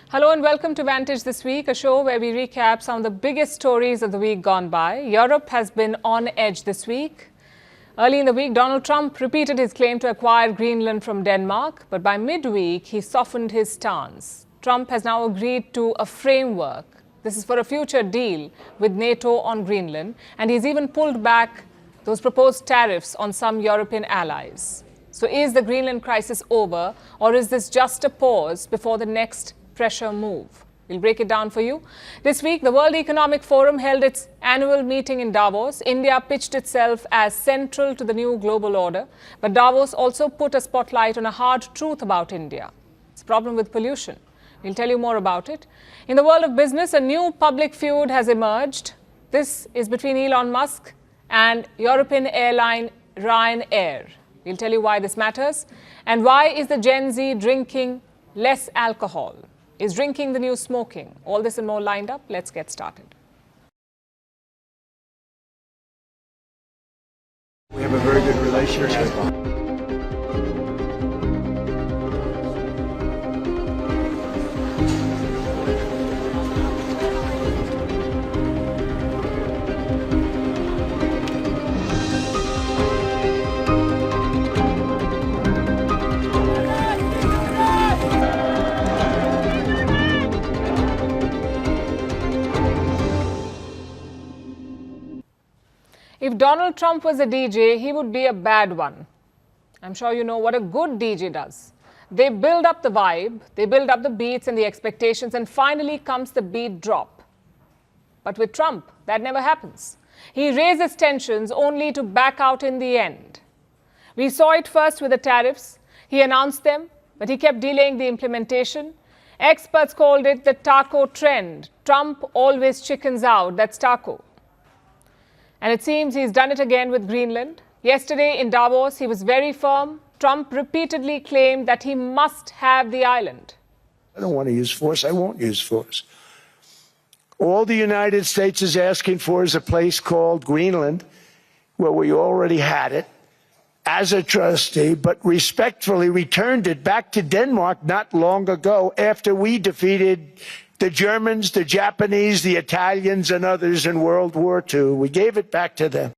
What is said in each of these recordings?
Hello and welcome to Vantage this week, a show where we recap some of the biggest stories of the week gone by. Europe has been on edge this week. Early in the week, Donald Trump repeated his claim to acquire Greenland from Denmark, but by midweek, he softened his stance. Trump has now agreed to a framework. This is for a future deal with NATO on Greenland, and he's even pulled back those proposed tariffs on some European allies. So is the Greenland crisis over, or is this just a pause before the next pressure move? We'll break it down for you. This week, the World Economic Forum held its annual meeting in Davos. India pitched itself as central to the new global order, but Davos also put a spotlight on a hard truth about India. It's a problem with pollution. We'll tell you more about it. In the world of business, a new public feud has emerged. This is between Elon Musk and European airline Ryanair. We'll tell you why this matters. And why is the Gen Z drinking less alcohol? Is drinking the new smoking? All this and more lined up. Let's get started. We have a very good relationship. If Donald Trump was a DJ, he would be a bad one. I'm sure you know what a good DJ does. They build up the vibe, they build up the beats and the expectations, and finally comes the beat drop. But with Trump, that never happens. He raises tensions only to back out in the end. We saw it first with the tariffs. He announced them, but he kept delaying the implementation. Experts called it the taco trend. Trump always chickens out. That's taco. And it seems he's done it again with Greenland. Yesterday in Davos, he was very firm. Trump repeatedly claimed that he must have the island. I don't want to use force. I won't use force. All the United States is asking for is a place called Greenland, where we already had it as a trustee, but respectfully returned it back to Denmark not long ago after we defeated the Germans, the Japanese, the Italians, and others in World War II. We gave it back to them.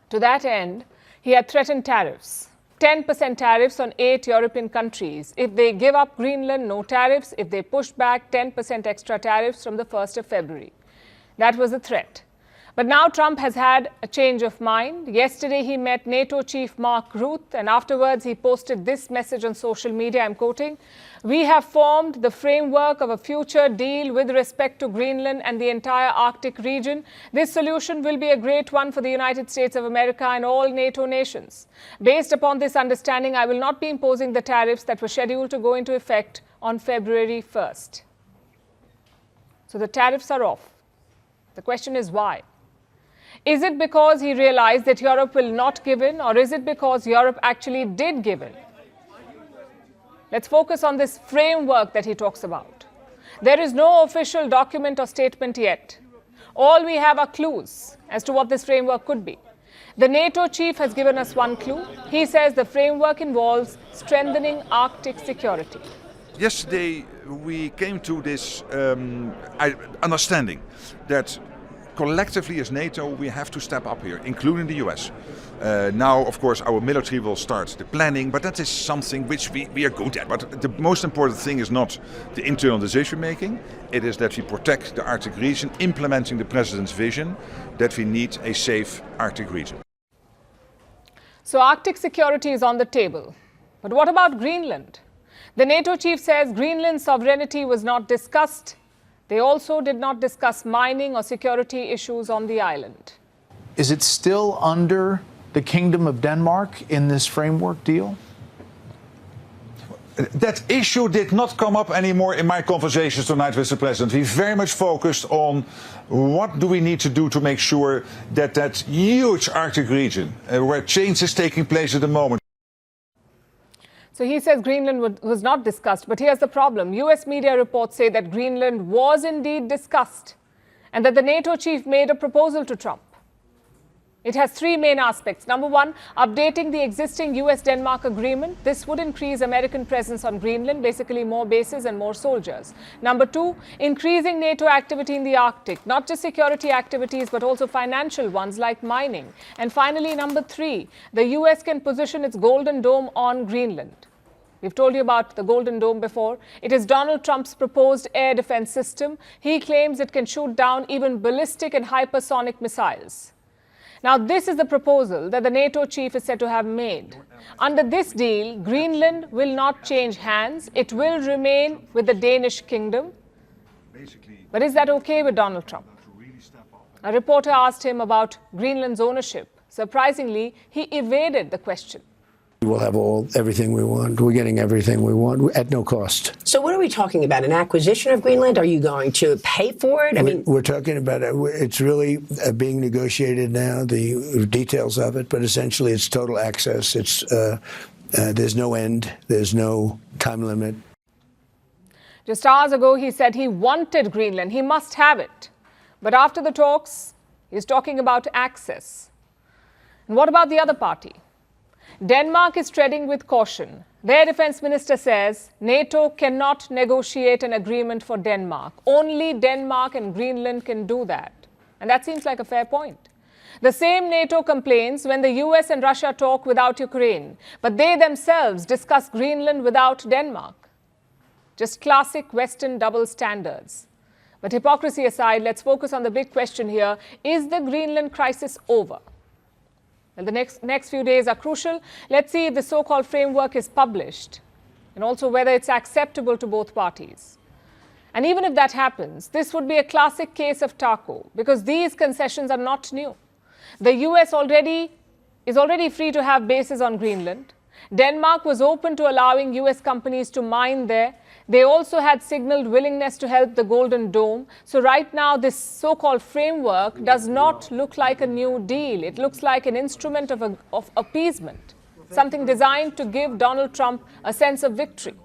To that end, he had threatened tariffs. 10% tariffs on 8 European countries. If they give up Greenland, no tariffs. If they push back, 10% extra tariffs from the 1st of February. That was the threat. But now Trump has had a change of mind. Yesterday, he met NATO chief Mark Rutte, and afterwards he posted this message on social media. I'm quoting, "We have formed the framework of a future deal with respect to Greenland and the entire Arctic region. This solution will be a great one for the United States of America and all NATO nations. Based upon this understanding, I will not be imposing the tariffs that were scheduled to go into effect on February 1st. So the tariffs are off. The question is why? Is it because he realized that Europe will not give in, or is it because Europe actually did give in? Let's focus on this framework that he talks about. There is no official document or statement yet. All we have are clues as to what this framework could be. The NATO chief has given us one clue. He says the framework involves strengthening Arctic security. Yesterday, we came to this understanding that collectively as NATO, we have to step up here, including the US. Now, of course, our military will start the planning, but that is something which we are good at. But the most important thing is not the internal decision making. It is that we protect the Arctic region, implementing the President's vision that we need a safe Arctic region. So Arctic security is on the table. But what about Greenland? The NATO chief says Greenland's sovereignty was not discussed. They also did not discuss mining or security issues on the island. Is it still under the Kingdom of Denmark in this framework deal? That issue did not come up anymore in my conversations tonight with the President. We very much focused on what do we need to do to make sure that that huge Arctic region, where change is taking place at the moment. So he says Greenland was not discussed, but here's the problem. US media reports say that Greenland was indeed discussed and that the NATO chief made a proposal to Trump. It has three main aspects. Number one, updating the existing US-Denmark agreement. This would increase American presence on Greenland, basically more bases and more soldiers. Number two, increasing NATO activity in the Arctic, not just security activities, but also financial ones like mining. And finally, number three, the US can position its Golden Dome on Greenland. We've told you about the Golden Dome before. It is Donald Trump's proposed air defense system. He claims it can shoot down even ballistic and hypersonic missiles. Now, this is the proposal that the NATO chief is said to have made. Under this deal, Greenland will not change hands. It will remain with the Danish kingdom. But is that okay with Donald Trump? A reporter asked him about Greenland's ownership. Surprisingly, he evaded the question. We'll have everything we want. We're getting everything we want at no cost. So what are we talking about? An acquisition of Greenland? Are you going to pay for it? We're talking about it. It's really being negotiated now, the details of it, but essentially it's total access. There's no end. There's no time limit. Just hours ago, he said he wanted Greenland. He must have it. But after the talks, he's talking about access. And what about the other party? Denmark is treading with caution. Their defense minister says NATO cannot negotiate an agreement for Denmark. Only Denmark and Greenland can do that. And that seems like a fair point. The same NATO complains when the US and Russia talk without Ukraine, but they themselves discuss Greenland without Denmark. Just classic Western double standards. But hypocrisy aside, let's focus on the big question here. Is the Greenland crisis over? Well, the next few days are crucial. Let's see if the so-called framework is published and also whether it's acceptable to both parties. And even if that happens, this would be a classic case of taco because these concessions are not new. The US is already free to have bases on Greenland. Denmark was open to allowing US companies to mine there. They also had signaled willingness to help the Golden Dome. So right now, this so-called framework does not look like a new deal. It looks like an instrument of appeasement, something designed to give Donald Trump a sense of victory.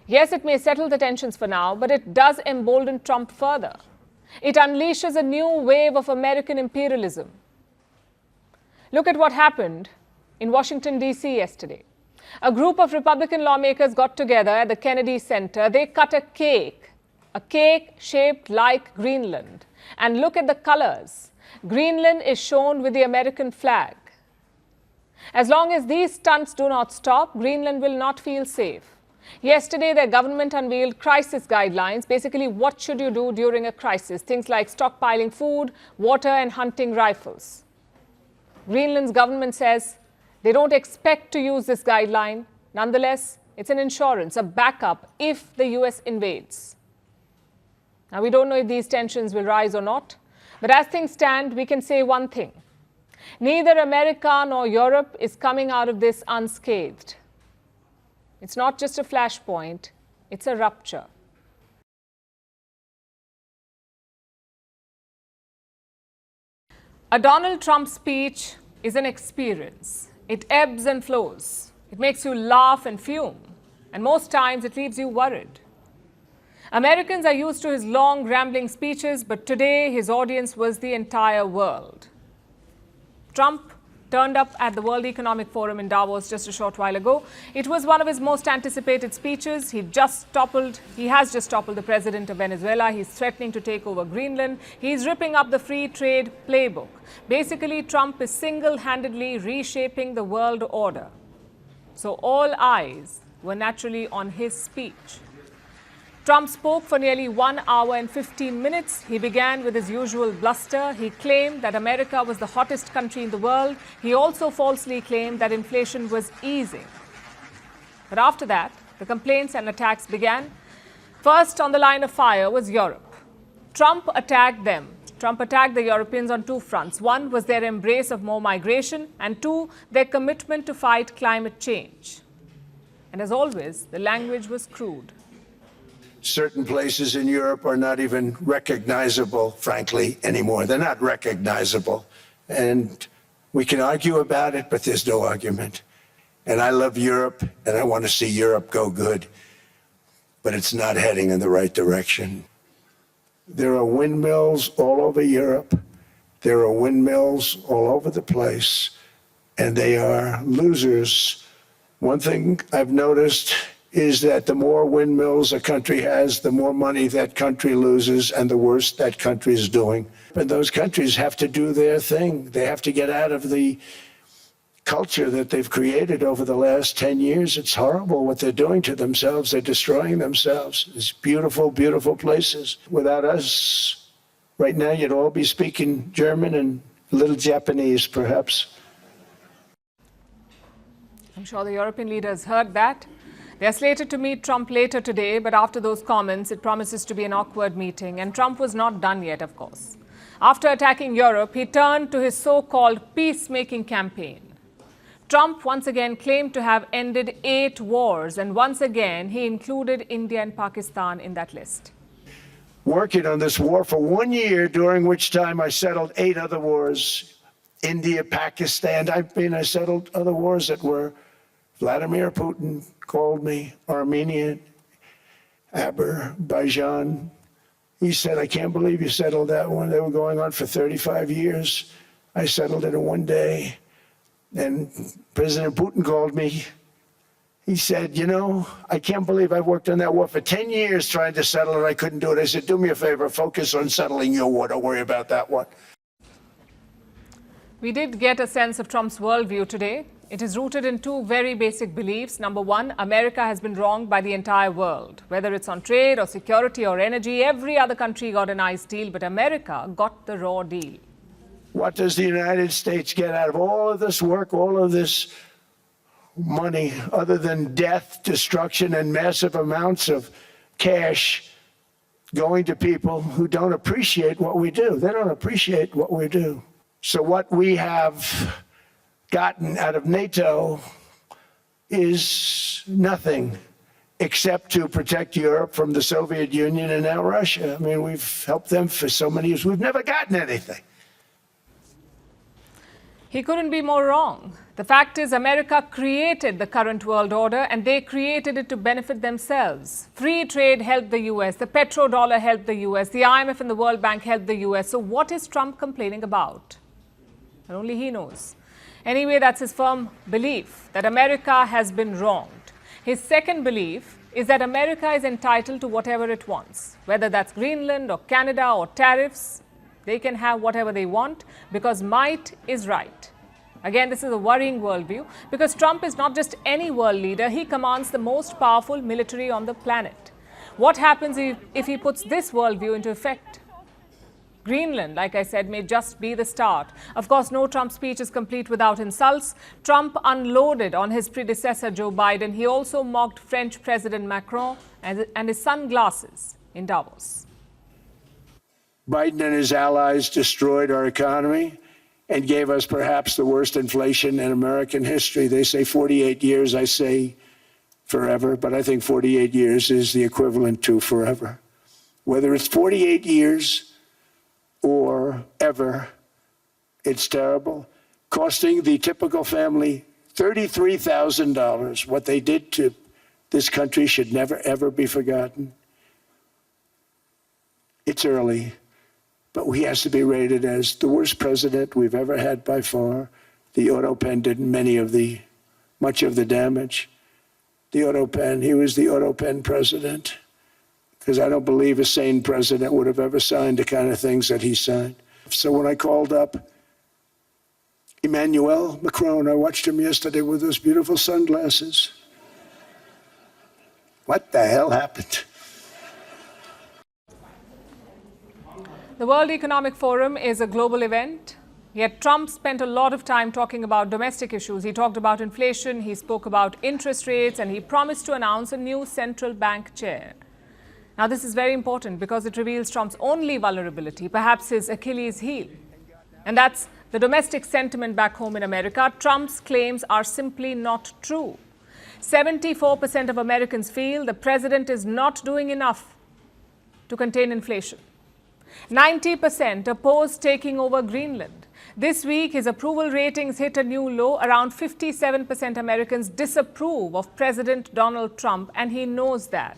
Yes, it may settle the tensions for now, but it does embolden Trump further. It unleashes a new wave of American imperialism. Look at what happened in Washington, D.C. yesterday. A group of Republican lawmakers got together at the Kennedy Center. They cut a cake shaped like Greenland. And look at the colors. Greenland is shown with the American flag. As long as these stunts do not stop, Greenland will not feel safe. Yesterday, their government unveiled crisis guidelines. Basically, what should you do during a crisis? Things like stockpiling food, water, and hunting rifles. Greenland's government says they don't expect to use this guideline. Nonetheless, it's an insurance, a backup if the US invades. Now, we don't know if these tensions will rise or not, but as things stand, we can say one thing. Neither America nor Europe is coming out of this unscathed. It's not just a flashpoint, it's a rupture. A Donald Trump speech is an experience. It ebbs and flows. It makes you laugh and fume. And most times it leaves you worried. Americans are used to his long, rambling speeches, but today his audience was the entire world. Trump turned up at the World Economic Forum in Davos just a short while ago. It was one of his most anticipated speeches. He has just toppled the president of Venezuela. He's threatening to take over Greenland. He's ripping up the free trade playbook. Basically, Trump is single-handedly reshaping the world order. So all eyes were naturally on his speech. Trump spoke for nearly 1 hour and 15 minutes. He began with his usual bluster. He claimed that America was the hottest country in the world. He also falsely claimed that inflation was easing. But after that, the complaints and attacks began. First on the line of fire was Europe. Trump attacked them. Trump attacked the Europeans on two fronts. One was their embrace of more migration, and two, their commitment to fight climate change. And as always, the language was crude. Certain places in Europe are not even recognizable, frankly, anymore. They're not recognizable. And we can argue about it, but there's no argument. And I love Europe, and I want to see Europe go good. But it's not heading in the right direction. There are windmills all over Europe. There are windmills all over the place, and they are losers. One thing I've noticed is that the more windmills a country has, the more money that country loses and the worse that country is doing. And those countries have to do their thing. They have to get out of the culture that they've created over the last 10 years. It's horrible what they're doing to themselves. They're destroying themselves. It's beautiful, beautiful places. Without us, right now, you'd all be speaking German and a little Japanese, perhaps. I'm sure the European leaders heard that. They're slated to meet Trump later today, but after those comments, it promises to be an awkward meeting. And Trump was not done yet, of course. After attacking Europe, he turned to his so-called peacemaking campaign. Trump once again claimed to have ended 8 wars, and once again, he included India and Pakistan in that list. Working on this war for 1 year, during which time I settled 8 other wars. India, Pakistan, I settled other wars that were Vladimir Putin called me, Armenia, Azerbaijan. He said, I can't believe you settled that one. They were going on for 35 years. I settled it in 1 day. And President Putin called me. He said, you know, I can't believe I worked on that war for 10 years trying to settle it. I couldn't do it. I said, do me a favor, focus on settling your war. Don't worry about that one. We did get a sense of Trump's worldview today. It is rooted in 2 very basic beliefs. Number 1, America has been wronged by the entire world. Whether it's on trade or security or energy, every other country got a nice deal, but America got the raw deal. What does the United States get out of all of this work, all of this money, other than death, destruction, and massive amounts of cash going to people who don't appreciate what we do? They don't appreciate what we do. So what we have gotten out of NATO is nothing except to protect Europe from the Soviet Union and now Russia. I mean, we've helped them for so many years. We've never gotten anything. He couldn't be more wrong. The fact is, America created the current world order, and they created it to benefit themselves. Free trade helped the US, the petrodollar helped the US, the IMF and the World Bank helped the US. So what is Trump complaining about? And only he knows. Anyway, that's his firm belief that America has been wronged. His second belief is that America is entitled to whatever it wants, whether that's Greenland or Canada or tariffs. They can have whatever they want because might is right. Again, this is a worrying worldview because Trump is not just any world leader. He commands the most powerful military on the planet. What happens if he puts this worldview into effect? Greenland, like I said, may just be the start. Of course, no Trump speech is complete without insults. Trump unloaded on his predecessor, Joe Biden. He also mocked French President Macron and his sunglasses in Davos. Biden and his allies destroyed our economy and gave us perhaps the worst inflation in American history. They say 48 years, I say forever, but I think 48 years is the equivalent to forever. Whether it's 48 years or ever, it's terrible, costing the typical family $33,000. What they did to this country should never, ever be forgotten. It's early, but he has to be rated as the worst president we've ever had by far. The auto pen did much of the damage. The auto pen, he was the auto pen president, because I don't believe a sane president would have ever signed the kind of things that he signed. So when I called up Emmanuel Macron, I watched him yesterday with those beautiful sunglasses. What the hell happened? The World Economic Forum is a global event, yet Trump spent a lot of time talking about domestic issues. He talked about inflation, he spoke about interest rates, and he promised to announce a new central bank chair. Now, this is very important because it reveals Trump's only vulnerability, perhaps his Achilles heel. And that's the domestic sentiment back home in America. Trump's claims are simply not true. 74% of Americans feel the president is not doing enough to contain inflation. 90% oppose taking over Greenland. This week, his approval ratings hit a new low. Around 57% Americans disapprove of President Donald Trump, and he knows that.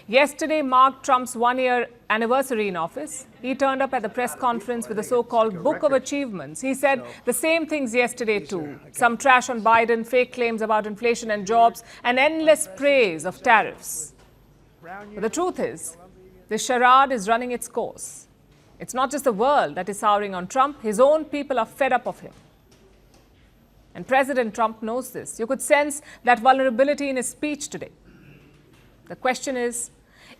Yesterday marked Trump's one-year anniversary in office. He turned up at the press conference with a so-called Book of Achievements. He said the same things yesterday too. Some trash on Biden, fake claims about inflation and jobs, and endless praise of tariffs. But the truth is, this charade is running its course. It's not just the world that is souring on Trump. His own people are fed up of him. And President Trump knows this. You could sense that vulnerability in his speech today. The question is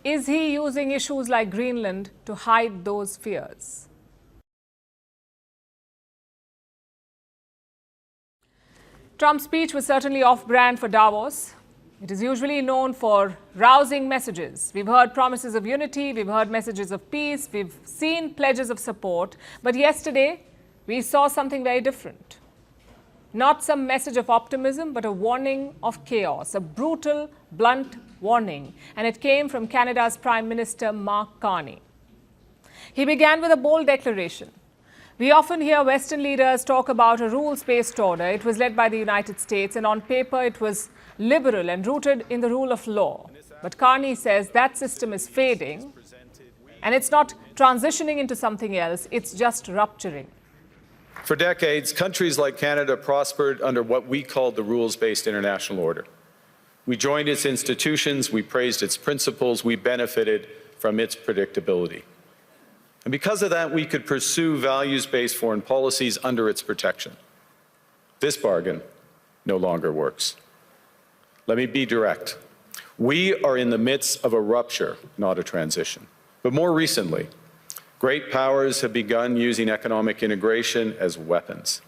he using issues like Greenland to hide those fears? Trump's speech was certainly off-brand for Davos. It is usually known for rousing messages. We've heard promises of unity, we've heard messages of peace, we've seen pledges of support. But yesterday, we saw something very different. Not some message of optimism, but a warning of chaos, a brutal, blunt warning. And it came from Canada's Prime Minister, Mark Carney. He began with a bold declaration. We often hear Western leaders talk about a rules-based order. It was led by the United States, and on paper it was liberal and rooted in the rule of law. But Carney says that system is fading, and it's not transitioning into something else, it's just rupturing. For decades, countries like Canada prospered under what we called the rules-based international order. We joined its institutions, we praised its principles, we benefited from its predictability. And because of that, we could pursue values-based foreign policies under its protection. This bargain no longer works. Let me be direct. We are in the midst of a rupture, not a transition. But more recently, great powers have begun using economic integration as weapons.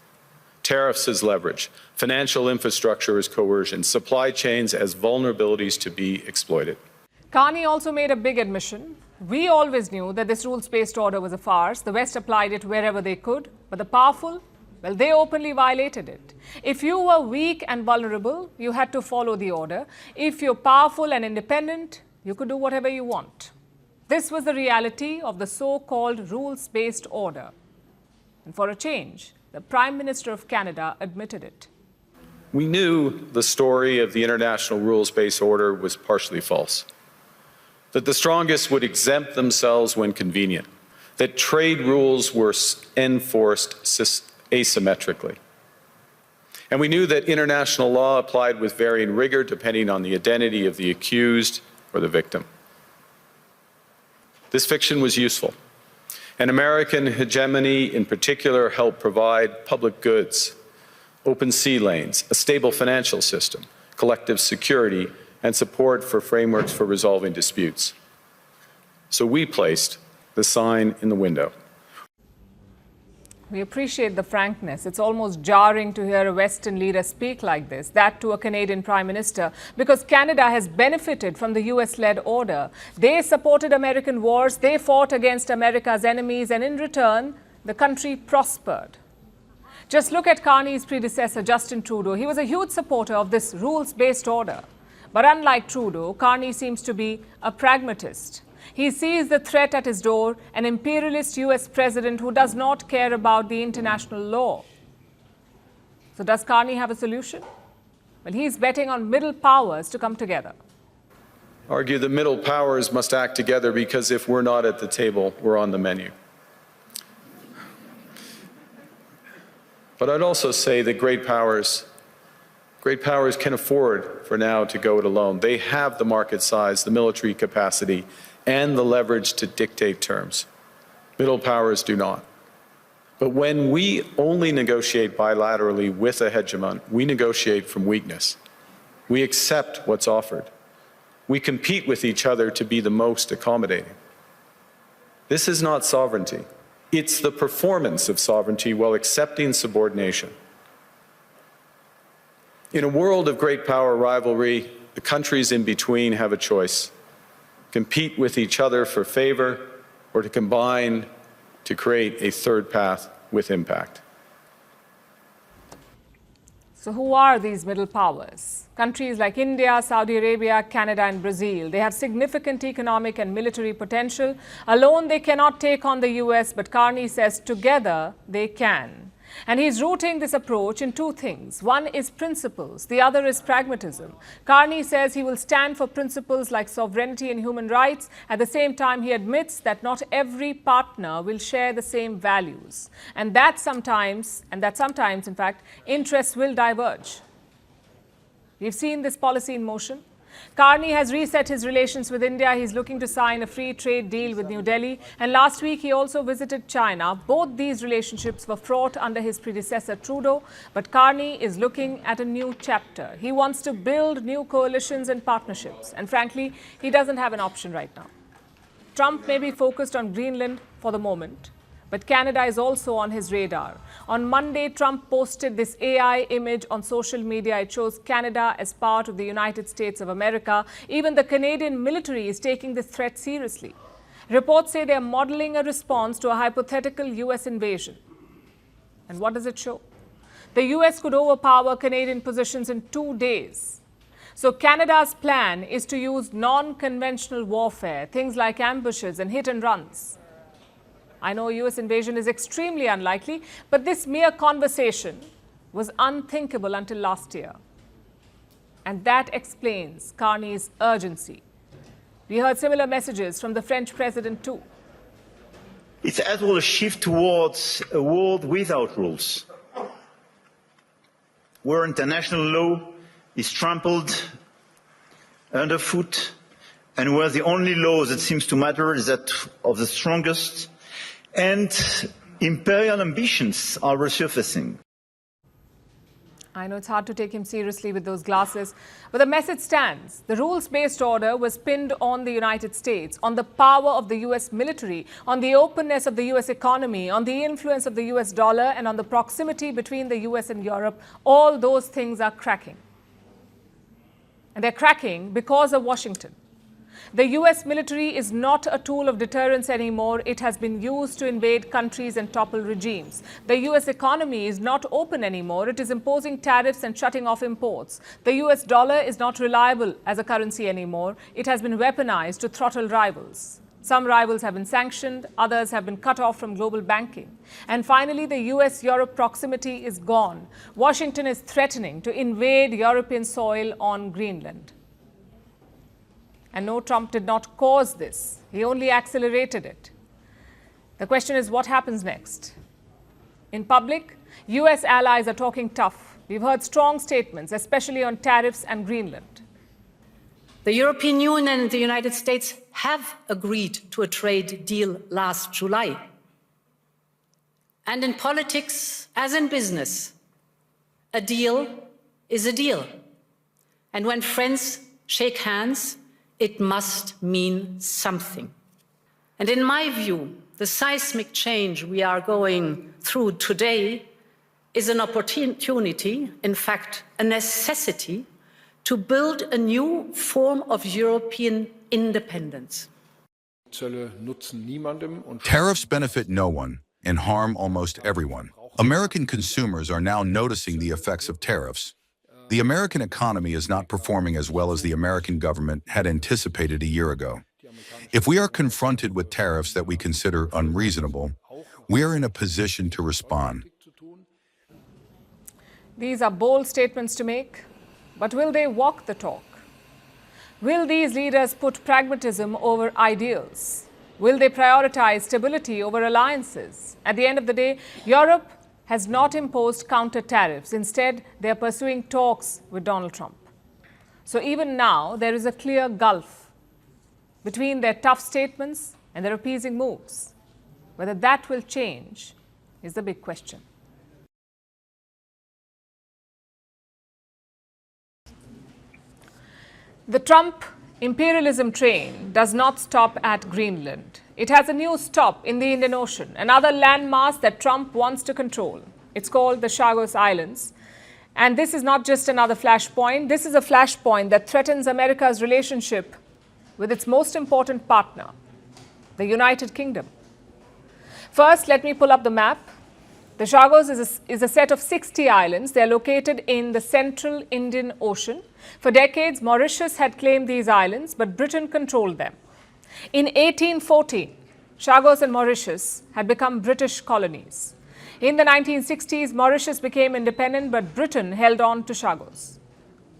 Tariffs as leverage, financial infrastructure as coercion, supply chains as vulnerabilities to be exploited. Carney also made a big admission. We always knew that this rules-based order was a farce. The West applied it wherever they could, but the powerful, well, they openly violated it. If you were weak and vulnerable, you had to follow the order. If you're powerful and independent, you could do whatever you want. This was the reality of the so-called rules-based order. And for a change, the Prime Minister of Canada admitted it. We knew the story of the international rules-based order was partially false. That the strongest would exempt themselves when convenient. That trade rules were enforced asymmetrically. And we knew that international law applied with varying rigor depending on the identity of the accused or the victim. This fiction was useful. And American hegemony in particular helped provide public goods, open sea lanes, a stable financial system, collective security, and support for frameworks for resolving disputes. So we placed the sign in the window. We appreciate the frankness. It's almost jarring to hear a Western leader speak like this, that to a Canadian Prime Minister, because Canada has benefited from the US-led order. They supported American wars, they fought against America's enemies, and in return, the country prospered. Just look at Carney's predecessor, Justin Trudeau. He was a huge supporter of this rules-based order. But unlike Trudeau, Carney seems to be a pragmatist. He sees the threat at his door, an imperialist US president who does not care about the international law. So does Carney have a solution? Well, he's betting on middle powers to come together. Argue the middle powers must act together because if we're not at the table, we're on the menu. But I'd also say that great powers can afford for now to go it alone. They have the market size, the military capacity, and the leverage to dictate terms. Middle powers do not. But when we only negotiate bilaterally with a hegemon, we negotiate from weakness. We accept what's offered. We compete with each other to be the most accommodating. This is not sovereignty. It's the performance of sovereignty while accepting subordination. In a world of great power rivalry, the countries in between have a choice. Compete with each other for favor, or to combine to create a third path with impact. So who are these middle powers? Countries like India, Saudi Arabia, Canada, and Brazil. They have significant economic and military potential. Alone, they cannot take on the US, but Carney says together they can. And he's rooting this approach in two things. One is principles, the other is pragmatism. Carney says he will stand for principles like sovereignty and human rights. At the same time, he admits that not every partner will share the same values. And that sometimes, in fact, interests will diverge. We've seen this policy in motion. Carney has reset his relations with India. He's looking to sign a free trade deal with New Delhi. And last week, he also visited China. Both these relationships were fraught under his predecessor, Trudeau. But Carney is looking at a new chapter. He wants to build new coalitions and partnerships. And frankly, he doesn't have an option right now. Trump may be focused on Greenland for the moment, but Canada is also on his radar. On Monday, Trump posted this AI image on social media. It shows Canada as part of the United States of America. Even the Canadian military is taking this threat seriously. Reports say they are modeling a response to a hypothetical US invasion. And what does it show? The US could overpower Canadian positions in 2 days. So Canada's plan is to use non-conventional warfare, things like ambushes and hit and runs. I know US invasion is extremely unlikely, but this mere conversation was unthinkable until last year. And that explains Carney's urgency. We heard similar messages from the French president too. It's as well a shift towards a world without rules, where international law is trampled underfoot, and where the only law that seems to matter is that of the strongest, and imperial ambitions are resurfacing. I know it's hard to take him seriously with those glasses, but the message stands. The rules-based order was pinned on the United States, on the power of the US military, on the openness of the US economy, on the influence of the US dollar, and on the proximity between the US and Europe. All those things are cracking. And they're cracking because of Washington. The US military is not a tool of deterrence anymore. It has been used to invade countries and topple regimes. The US economy is not open anymore. It is imposing tariffs and shutting off imports. The US dollar is not reliable as a currency anymore. It has been weaponized to throttle rivals. Some rivals have been sanctioned, others have been cut off from global banking. And finally, the US-Europe proximity is gone. Washington is threatening to invade European soil on Greenland. And no, Trump did not cause this. He only accelerated it. The question is, what happens next? In public, US allies are talking tough. We've heard strong statements, especially on tariffs and Greenland. The European Union and the United States have agreed to a trade deal last July. And in politics, as in business, a deal is a deal. And when friends shake hands, it must mean something. And in my view, the seismic change we are going through today is an opportunity, in fact, a necessity, to build a new form of European independence. Tariffs benefit no one and harm almost everyone. American consumers are now noticing the effects of tariffs. The American economy is not performing as well as the American government had anticipated a year ago. If we are confronted with tariffs that we consider unreasonable, we are in a position to respond. These are bold statements to make, but will they walk the talk? Will these leaders put pragmatism over ideals? Will they prioritize stability over alliances? At the end of the day, Europe has not imposed counter tariffs. Instead, they are pursuing talks with Donald Trump. So even now, there is a clear gulf between their tough statements and their appeasing moves. Whether that will change is the big question. The Trump imperialism train does not stop at Greenland. It has a new stop in the Indian Ocean, another landmass that Trump wants to control. It's called the Chagos Islands. And this is not just another flashpoint. This is a flashpoint that threatens America's relationship with its most important partner, the United Kingdom. First, let me pull up the map. The Chagos is a set of 60 islands. They are located in the central Indian Ocean. For decades, Mauritius had claimed these islands, but Britain controlled them. In 1814, Chagos and Mauritius had become British colonies. In the 1960s, Mauritius became independent, but Britain held on to Chagos.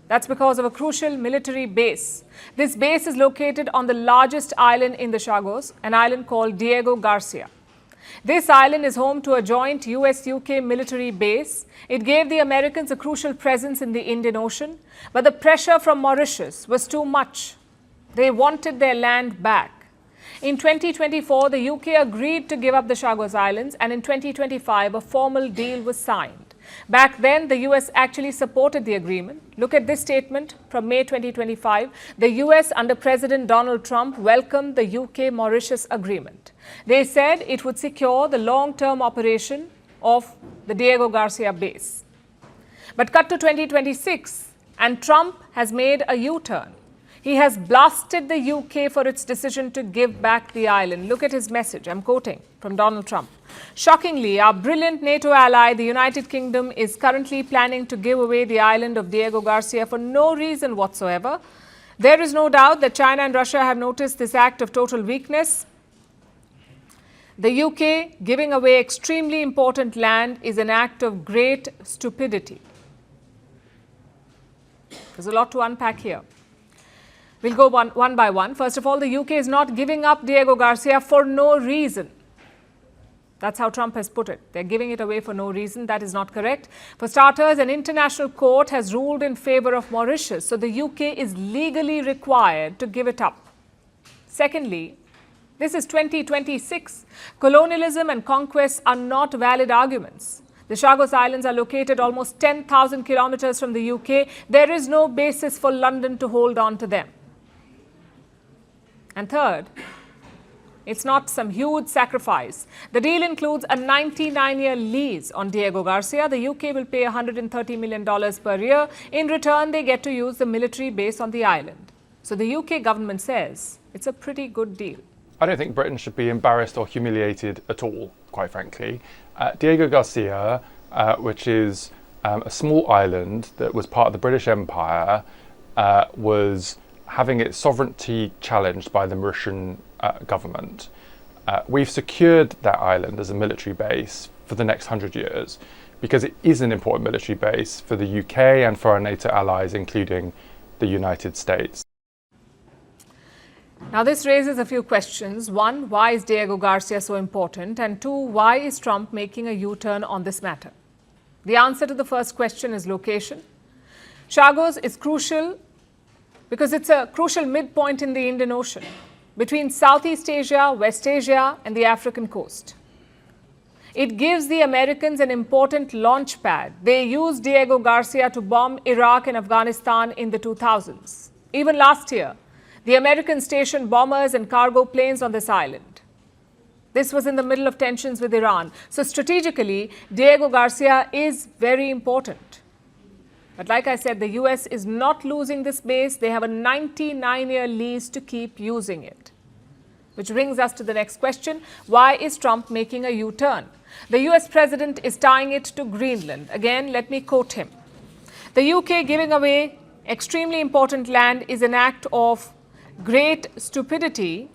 That's because of a crucial military base. This base is located on the largest island in the Chagos, an island called Diego Garcia. This island is home to a joint US-UK military base. It gave the Americans a crucial presence in the Indian Ocean, but the pressure from Mauritius was too much. They wanted their land back. In 2024, the UK agreed to give up the Chagos Islands, and in 2025, a formal deal was signed. Back then, the US actually supported the agreement. Look at this statement from May 2025. The US, under President Donald Trump, welcomed the UK-Mauritius agreement. They said it would secure the long-term operation of the Diego Garcia base. But cut to 2026, and Trump has made a U-turn. He has blasted the UK for its decision to give back the island. Look at his message. I'm quoting from Donald Trump. Shockingly, our brilliant NATO ally, the United Kingdom, is currently planning to give away the island of Diego Garcia for no reason whatsoever. There is no doubt that China and Russia have noticed this act of total weakness. The UK giving away extremely important land is an act of great stupidity. There's a lot to unpack here. We'll go one by one. First of all, the UK is not giving up Diego Garcia for no reason. That's how Trump has put it. They're giving it away for no reason. That is not correct. For starters, an international court has ruled in favor of Mauritius, so the UK is legally required to give it up. Secondly, this is 2026. Colonialism and conquest are not valid arguments. The Chagos Islands are located almost 10,000 kilometers from the UK. There is no basis for London to hold on to them. And third, it's not some huge sacrifice. The deal includes a 99-year lease on Diego Garcia. The UK will pay $130 million per year. In return, they get to use the military base on the island. So the UK government says it's a pretty good deal. I don't think Britain should be embarrassed or humiliated at all, quite frankly. Diego Garcia, which is a small island that was part of the British Empire, was having its sovereignty challenged by the Mauritian government. We've secured that island as a military base for the next 100 years because it is an important military base for the UK and for our NATO allies, including the United States. Now, this raises a few questions. One, why is Diego Garcia so important? And two, why is Trump making a U-turn on this matter? The answer to the first question is location. Chagos is crucial because it's a crucial midpoint in the Indian Ocean between Southeast Asia, West Asia, and the African coast. It gives the Americans an important launch pad. They used Diego Garcia to bomb Iraq and Afghanistan in the 2000s. Even last year, the Americans stationed bombers and cargo planes on this island. This was in the middle of tensions with Iran. So strategically, Diego Garcia is very important. But like I said, the US is not losing this base. They have a 99-year lease to keep using it. Which brings us to the next question. Why is Trump making a U-turn? The US president is tying it to Greenland. Again, let me quote him. The UK giving away extremely important land is an act of great stupidity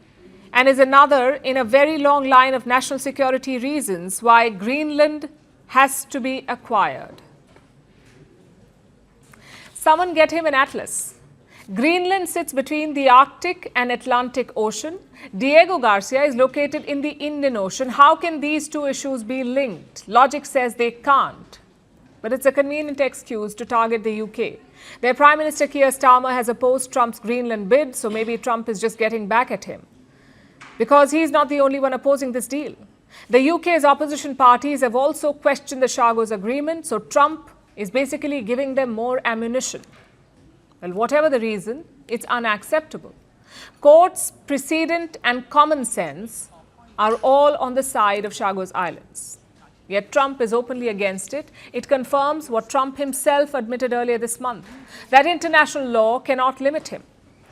and is another in a very long line of national security reasons why Greenland has to be acquired. Someone get him an atlas. Greenland sits between the Arctic and Atlantic Ocean. Diego Garcia is located in the Indian Ocean. How can these two issues be linked? Logic says they can't. But it's a convenient excuse to target the UK. Their Prime Minister Keir Starmer has opposed Trump's Greenland bid, so maybe Trump is just getting back at him. Because he's not the only one opposing this deal. The UK's opposition parties have also questioned the Chagos agreement, so Trump is basically giving them more ammunition. Well, whatever the reason, it's unacceptable. Courts, precedent, and common sense are all on the side of Chagos Islands. Yet Trump is openly against it. It confirms what Trump himself admitted earlier this month, that international law cannot limit him.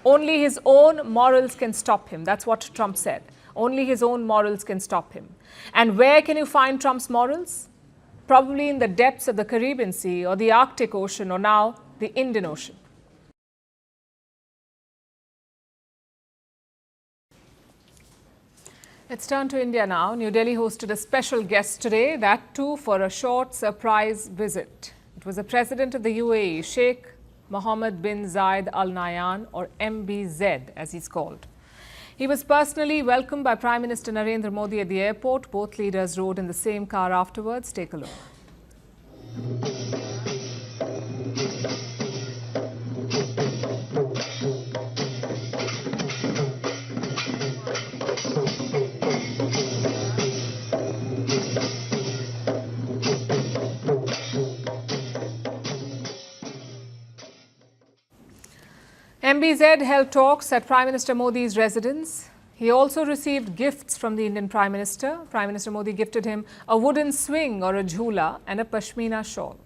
Only his own morals can stop him. That's what Trump said. Only his own morals can stop him. And where can you find Trump's morals? Probably in the depths of the Caribbean Sea or the Arctic Ocean or now the Indian Ocean. Let's turn to India now. New Delhi hosted a special guest today, that too for a short surprise visit. It was the President of the UAE, Sheikh Mohammed bin Zayed Al Nahyan, or MBZ as he's called. He was personally welcomed by Prime Minister Narendra Modi at the airport. Both leaders rode in the same car afterwards. Take a look. MBZ held talks at Prime Minister Modi's residence. He also received gifts from the Indian Prime Minister. Prime Minister Modi gifted him a wooden swing or a jhula and a pashmina shawl.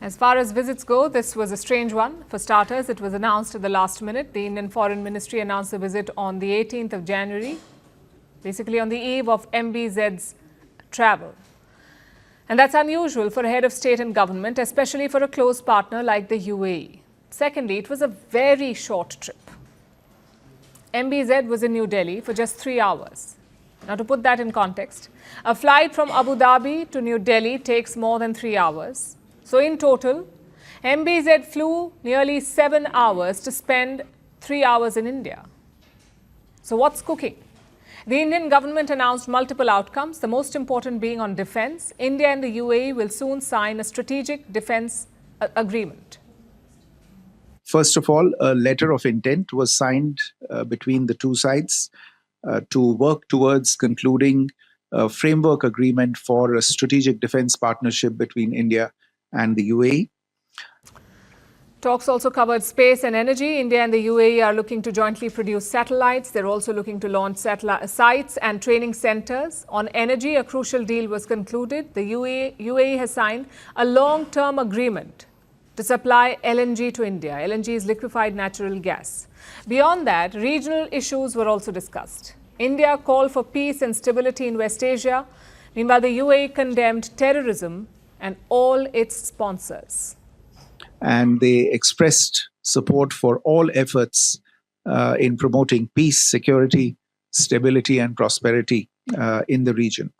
As far as visits go, this was a strange one. For starters, it was announced at the last minute. The Indian Foreign Ministry announced the visit on the 18th of January, basically on the eve of MBZ's travel. And that's unusual for a head of state and government, especially for a close partner like the UAE. Secondly, it was a very short trip. MBZ was in New Delhi for just 3 hours. Now, to put that in context, a flight from Abu Dhabi to New Delhi takes more than 3 hours. So in total, MBZ flew nearly 7 hours to spend 3 hours in India. So what's cooking? The Indian government announced multiple outcomes, the most important being on defense. India and the UAE will soon sign a strategic defense agreement. First of all, a letter of intent was signed between the two sides to work towards concluding a framework agreement for a strategic defense partnership between India and the UAE. Talks also covered space and energy. India and the UAE are looking to jointly produce satellites. They're also looking to launch sites and training centers. On energy, a crucial deal was concluded. The UAE has signed a long-term agreement to supply LNG to India. LNG is liquefied natural gas. Beyond that, regional issues were also discussed. India called for peace and stability in West Asia. Meanwhile, the UAE condemned terrorism and all its sponsors. And they expressed support for all efforts in promoting peace, security, stability, and prosperity in the region.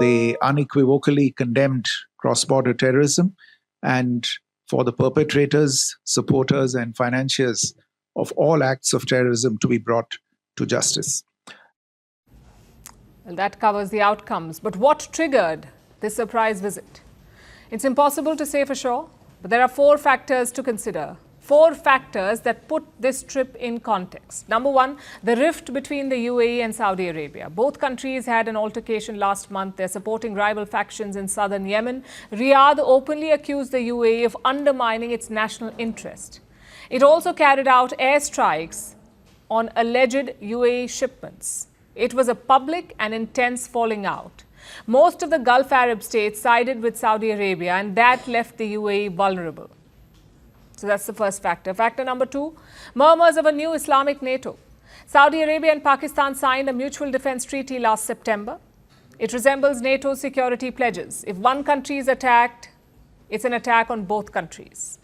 They unequivocally condemned cross-border terrorism and for the perpetrators, supporters, and financiers of all acts of terrorism to be brought to justice. Well, that covers the outcomes. But what triggered this surprise visit? It's impossible to say for sure, but there are 4 factors to consider. 4 factors that put this trip in context. Number 1, the rift between the UAE and Saudi Arabia. Both countries had an altercation last month. They're supporting rival factions in southern Yemen. Riyadh openly accused the UAE of undermining its national interest. It also carried out airstrikes on alleged UAE shipments. It was a public and intense falling out. Most of the Gulf Arab states sided with Saudi Arabia, and that left the UAE vulnerable. So that's the first factor. Factor number 2, murmurs of a new Islamic NATO. Saudi Arabia and Pakistan signed a mutual defense treaty last September. It resembles NATO's security pledges. If one country is attacked, it's an attack on both countries.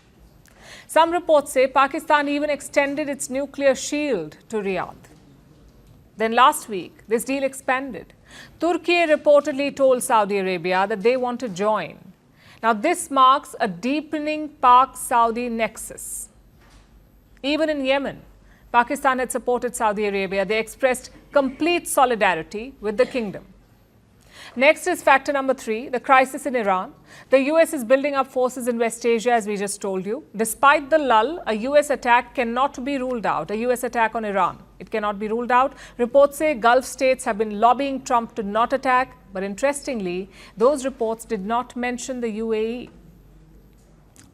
Some reports say Pakistan even extended its nuclear shield to Riyadh. Then last week, this deal expanded. Turkey reportedly told Saudi Arabia that they want to join. Now, this marks a deepening Pak-Saudi nexus. Even in Yemen, Pakistan had supported Saudi Arabia. They expressed complete solidarity with the kingdom. Next is factor number 3, the crisis in Iran. The US is building up forces in West Asia, as we just told you. Despite the lull, a US attack cannot be ruled out, a US attack on Iran. It cannot be ruled out. Reports say Gulf states have been lobbying Trump to not attack. But interestingly, those reports did not mention the UAE.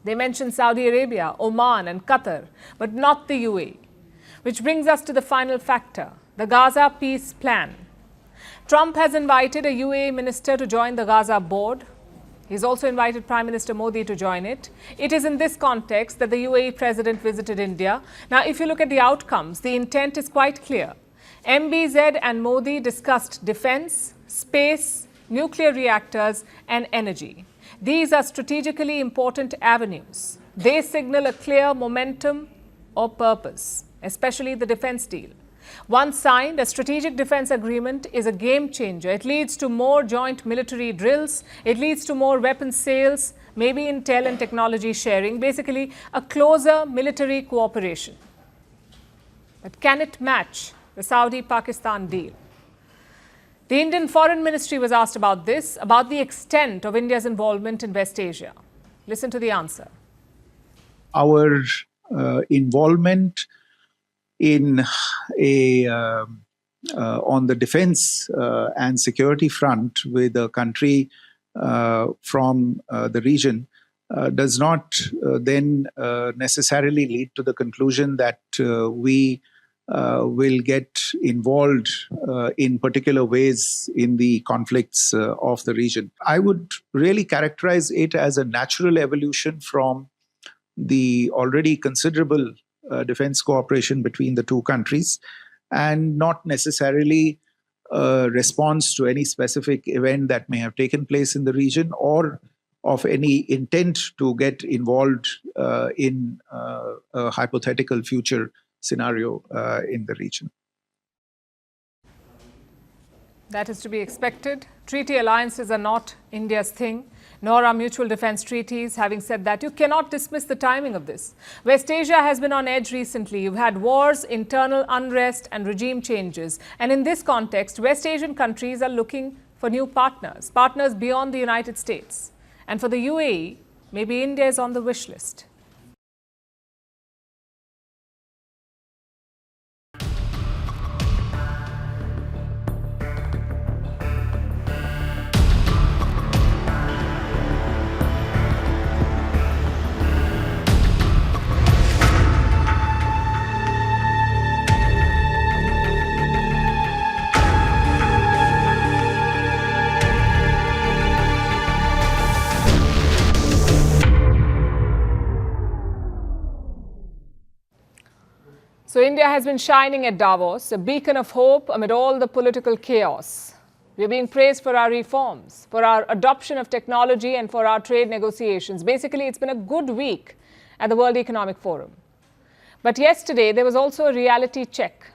They mentioned Saudi Arabia, Oman and Qatar, but not the UAE. Which brings us to the final factor, the Gaza peace plan. Trump has invited a UAE minister to join the Gaza board. He's also invited Prime Minister Modi to join it. It is in this context that the UAE president visited India. Now, if you look at the outcomes, the intent is quite clear. MBZ and Modi discussed defense, space, nuclear reactors and energy. These are strategically important avenues. They signal a clear momentum or purpose, especially the defense deal. Once signed, a strategic defense agreement is a game changer. It leads to more joint military drills. It leads to more weapons sales, maybe intel and technology sharing, basically a closer military cooperation. But can it match the Saudi-Pakistan deal? The Indian Foreign Ministry was asked about this, about the extent of India's involvement in West Asia. Listen to the answer. Our involvement in on the defense and security front with a country from the region does not then necessarily lead to the conclusion that we will get involved in particular ways in the conflicts of the region. I would really characterize it as a natural evolution from the already considerable defense cooperation between the two countries, and not necessarily a response to any specific event that may have taken place in the region or of any intent to get involved in a hypothetical future scenario in the region. That is to be expected. Treaty alliances are not India's thing, nor are mutual defense treaties. Having said that, you cannot dismiss the timing of this. West Asia has been on edge recently. You've had wars, internal unrest and regime changes. And in this context, West Asian countries are looking for new partners, partners beyond the United States. And for the UAE, maybe India is on the wish list. So India has been shining at Davos, a beacon of hope amid all the political chaos. We are being praised for our reforms, for our adoption of technology and for our trade negotiations. Basically, it's been a good week at the World Economic Forum. But yesterday, there was also a reality check.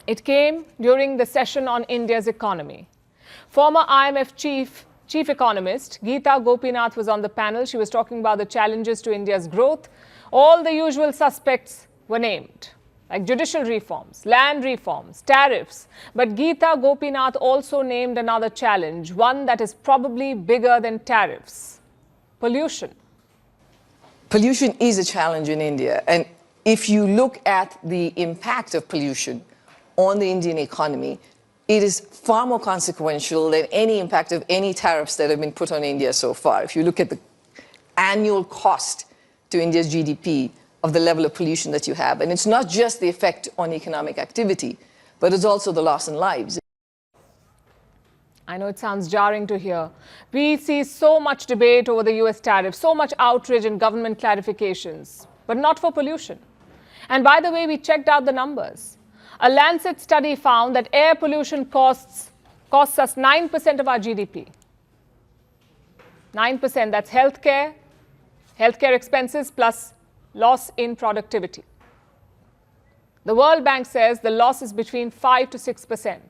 It came during the session on India's economy. Former IMF chief economist Geeta Gopinath was on the panel. She was talking about the challenges to India's growth. All the usual suspects were named, like judicial reforms, land reforms, tariffs. But Geeta Gopinath also named another challenge, one that is probably bigger than tariffs: pollution. Pollution is a challenge in India. And if you look at the impact of pollution on the Indian economy, it is far more consequential than any impact of any tariffs that have been put on India so far. If you look at the annual cost to India's GDP of the level of pollution that you have. And it's not just the effect on economic activity, but it's also the loss in lives. I know it sounds jarring to hear. We see so much debate over the US tariffs, so much outrage and government clarifications, but not for pollution. And by the way, we checked out the numbers. A Lancet study found that air pollution costs us 9% of our GDP. 9%, that's healthcare expenses plus loss in productivity. The World Bank says the loss is between 5 to 6%.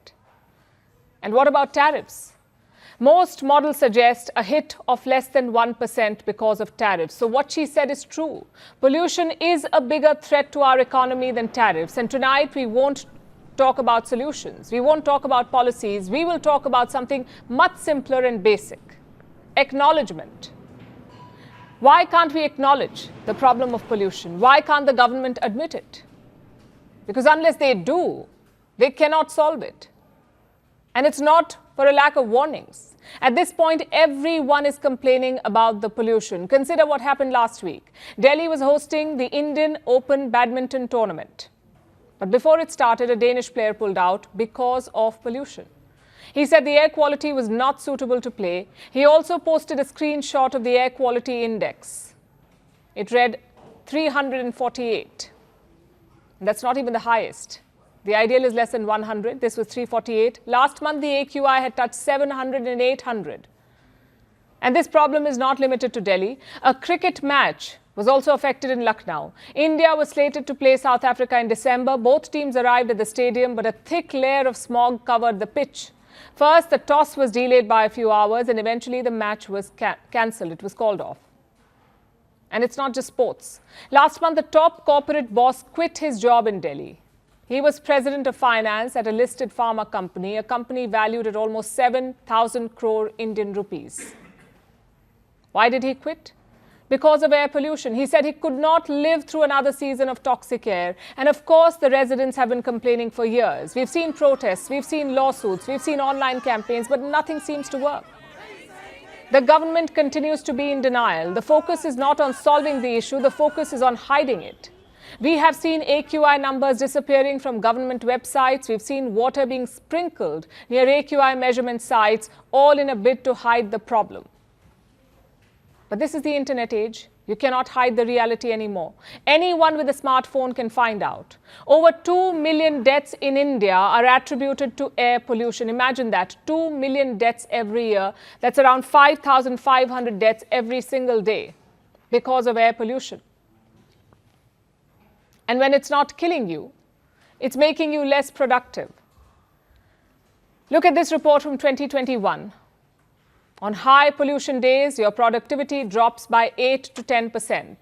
And what about tariffs? Most models suggest a hit of less than 1% because of tariffs. So what she said is true. Pollution is a bigger threat to our economy than tariffs. And tonight we won't talk about solutions. We won't talk about policies. We will talk about something much simpler and basic: acknowledgement. Why can't we acknowledge the problem of pollution? Why can't the government admit it? Because unless they do, they cannot solve it. And it's not for a lack of warnings. At this point, everyone is complaining about the pollution. Consider what happened last week. Delhi was hosting the Indian Open badminton tournament. But before it started, a Danish player pulled out because of pollution. He said the air quality was not suitable to play. He also posted a screenshot of the air quality index. It read 348. That's not even the highest. The ideal is less than 100. This was 348. Last month, the AQI had touched 700 and 800. And this problem is not limited to Delhi. A cricket match was also affected in Lucknow. India was slated to play South Africa in December. Both teams arrived at the stadium, but a thick layer of smog covered the pitch. First, the toss was delayed by a few hours, and eventually the match was cancelled. It was called off. And it's not just sports. Last month, the top corporate boss quit his job in Delhi. He was president of finance at a listed pharma company, a company valued at almost 7,000 crore Indian rupees. Why did he quit? Because of air pollution. He said he could not live through another season of toxic air. And of course, the residents have been complaining for years. We've seen protests, we've seen lawsuits, we've seen online campaigns, but nothing seems to work. The government continues to be in denial. The focus is not on solving the issue, the focus is on hiding it. We have seen AQI numbers disappearing from government websites. We've seen water being sprinkled near AQI measurement sites, all in a bid to hide the problem. But this is the internet age. You cannot hide the reality anymore. Anyone with a smartphone can find out. Over 2 million deaths in India are attributed to air pollution. Imagine that, 2 million deaths every year. That's around 5,500 deaths every single day because of air pollution. And when it's not killing you, it's making you less productive. Look at this report from 2021. On high pollution days, your productivity drops by 8 to 10%.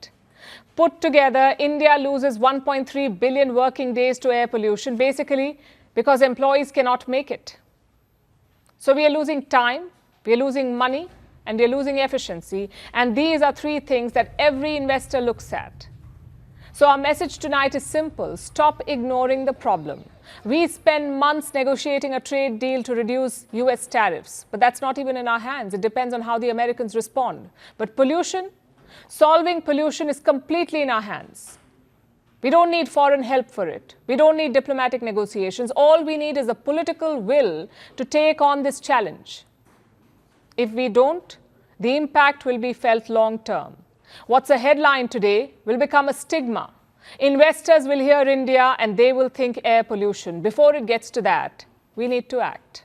Put together, India loses 1.3 billion working days to air pollution, basically because employees cannot make it. So we are losing time, we are losing money, and we are losing efficiency. And these are three things that every investor looks at. So our message tonight is simple. Stop ignoring the problem. We spend months negotiating a trade deal to reduce US tariffs, but that's not even in our hands. It depends on how the Americans respond. But pollution, solving pollution is completely in our hands. We don't need foreign help for it. We don't need diplomatic negotiations. All we need is a political will to take on this challenge. If we don't, the impact will be felt long term. What's a headline today will become a stigma. Investors will hear India and they will think air pollution. Before it gets to that, we need to act.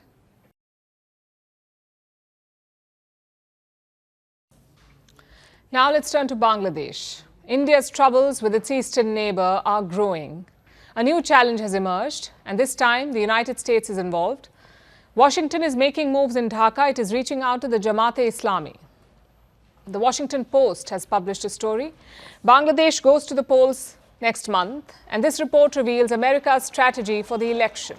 Now let's turn to Bangladesh. India's troubles with its eastern neighbor are growing. A new challenge has emerged, and this time the United States is involved. Washington is making moves in Dhaka. It is reaching out to the Jamaat-e-Islami. The Washington Post has published a story. Bangladesh goes to the polls next month, and this report reveals America's strategy for the election.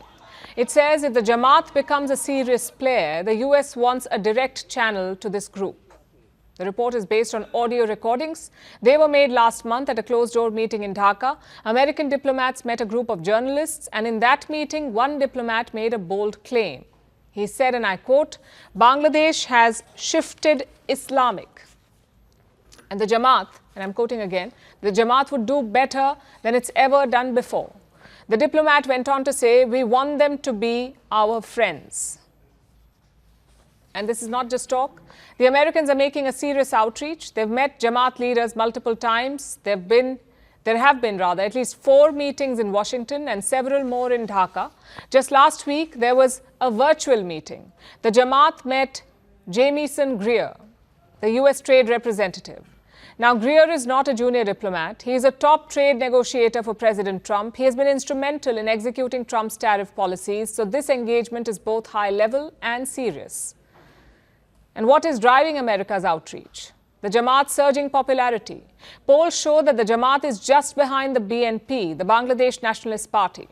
It says if the Jamaat becomes a serious player, the US wants a direct channel to this group. The report is based on audio recordings. They were made last month at a closed-door meeting in Dhaka. American diplomats met a group of journalists, and in that meeting, one diplomat made a bold claim. He said, and I quote, "Bangladesh has shifted Islamic." And the Jamaat, and I'm quoting again, the Jamaat would do better than it's ever done before. The diplomat went on to say, we want them to be our friends. And this is not just talk. The Americans are making a serious outreach. They've met Jamaat leaders multiple times. There have been at least 4 meetings in Washington and several more in Dhaka. Just last week, there was a virtual meeting. The Jamaat met Jamieson Greer, the US trade representative. Now, Greer is not a junior diplomat. He is a top trade negotiator for President Trump. He has been instrumental in executing Trump's tariff policies. So this engagement is both high level and serious. And what is driving America's outreach? The Jamaat's surging popularity. Polls show that the Jamaat is just behind the BNP, the Bangladesh Nationalist Party.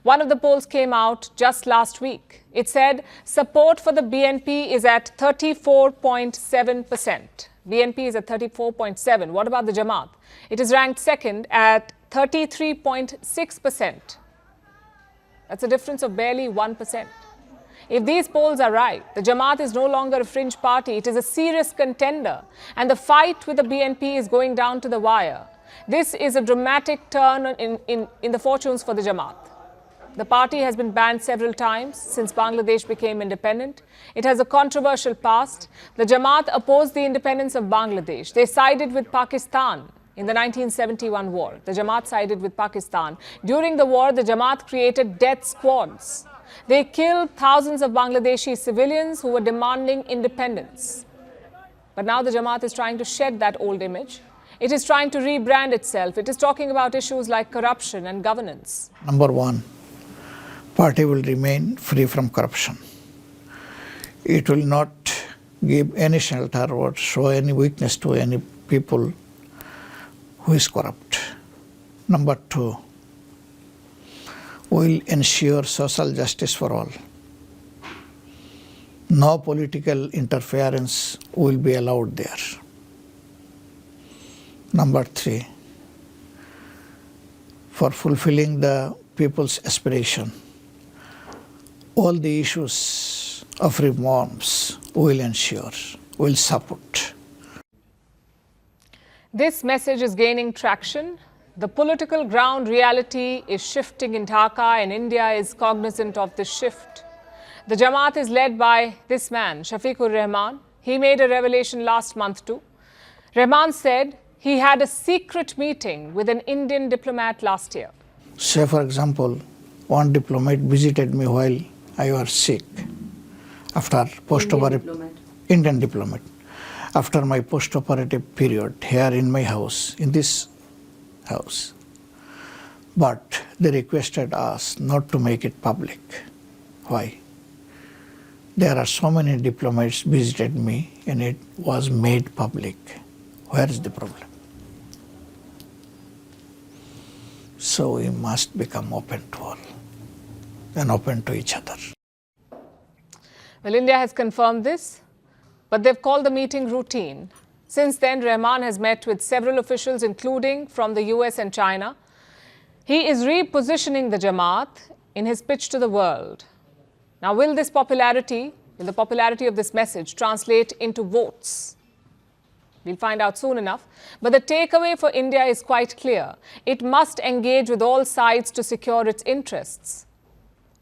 One of the polls came out just last week. It said support for the BNP is at 34.7%. BNP is at 34.7. What about the Jamaat? It is ranked second at 33.6%. That's a difference of barely 1%. If these polls are right, the Jamaat is no longer a fringe party. It is a serious contender. And the fight with the BNP is going down to the wire. This is a dramatic turn in the fortunes for the Jamaat. The party has been banned several times since Bangladesh became independent. It has a controversial past. The Jamaat opposed the independence of Bangladesh. They sided with Pakistan in the 1971 war. The Jamaat sided with Pakistan. During the war, the Jamaat created death squads. They killed thousands of Bangladeshi civilians who were demanding independence. But now the Jamaat is trying to shed that old image. It is trying to rebrand itself. It is talking about issues like corruption and governance. Number one, party will remain free from corruption. It will not give any shelter or show any weakness to any people who is corrupt. Number two, will ensure social justice for all. No political interference will be allowed there. Number three, for fulfilling the people's aspiration, all the issues of reforms will ensure, will support. This message is gaining traction. The political ground reality is shifting in Dhaka, and India is cognizant of this shift. The Jamaat is led by this man, Shafiqur Rahman. He made a revelation last month too. Rahman said he had a secret meeting with an Indian diplomat last year. Say, for example, one diplomat visited me while I was sick. After post-operative, Indian diplomat. After my post-operative period here in my house, in this house. But they requested us not to make it public. Why? There are so many diplomats visited me and it was made public. Where is the problem? So we must become open to all and open to each other. Well, India has confirmed this, but they've called the meeting routine. Since then, Rahman has met with several officials, including from the US and China. He is repositioning the Jamaat in his pitch to the world. Now, will the popularity of this message translate into votes? We'll find out soon enough. But the takeaway for India is quite clear. It must engage with all sides to secure its interests,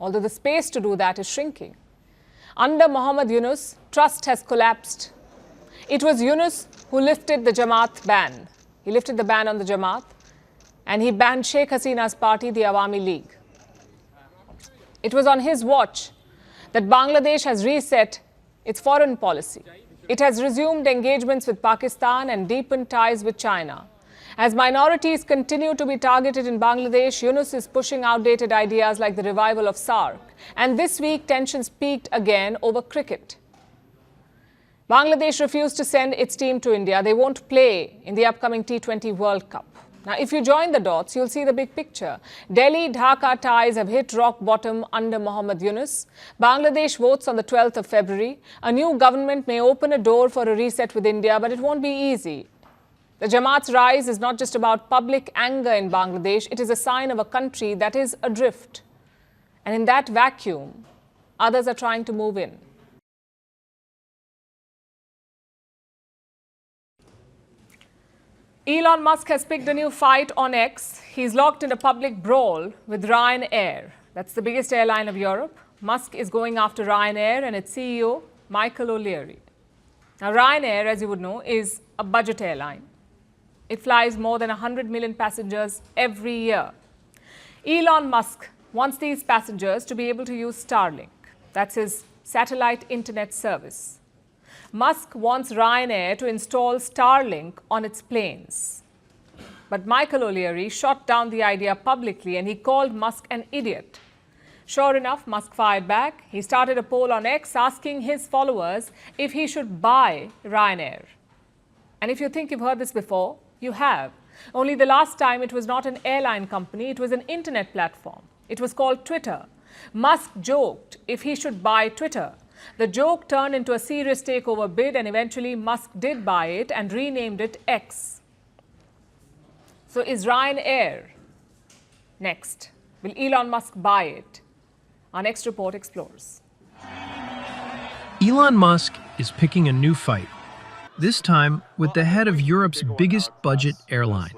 although the space to do that is shrinking. Under Mohammad Yunus, trust has collapsed. It was Yunus who lifted the Jamaat ban. He lifted the ban on the Jamaat, and he banned Sheikh Hasina's party, the Awami League. It was on his watch that Bangladesh has reset its foreign policy. It has resumed engagements with Pakistan and deepened ties with China. As minorities continue to be targeted in Bangladesh, Yunus is pushing outdated ideas like the revival of SARC. And this week, tensions peaked again over cricket. Bangladesh refused to send its team to India. They won't play in the upcoming T20 World Cup. Now, if you join the dots, you'll see the big picture. Delhi-Dhaka ties have hit rock bottom under Mohammad Yunus. Bangladesh votes on the 12th of February. A new government may open a door for a reset with India, but it won't be easy. The Jamaat's rise is not just about public anger in Bangladesh. It is a sign of a country that is adrift. And in that vacuum, others are trying to move in. Elon Musk has picked a new fight on X. He's locked in a public brawl with Ryanair. That's the biggest airline of Europe. Musk is going after Ryanair and its CEO, Michael O'Leary. Now, Ryanair, as you would know, is a budget airline. It flies more than 100 million passengers every year. Elon Musk wants these passengers to be able to use Starlink. That's his satellite internet service. Musk wants Ryanair to install Starlink on its planes. But Michael O'Leary shot down the idea publicly and he called Musk an idiot. Sure enough, Musk fired back. He started a poll on X asking his followers if he should buy Ryanair. And if you think you've heard this before, you have. Only the last time it was not an airline company, it was an internet platform. It was called Twitter. Musk joked if he should buy Twitter. The joke turned into a serious takeover bid and eventually Musk did buy it and renamed it X. So is Ryanair next? Will Elon Musk buy it? Our next report explores. Elon Musk is picking a new fight, this time with the head of Europe's biggest budget airline,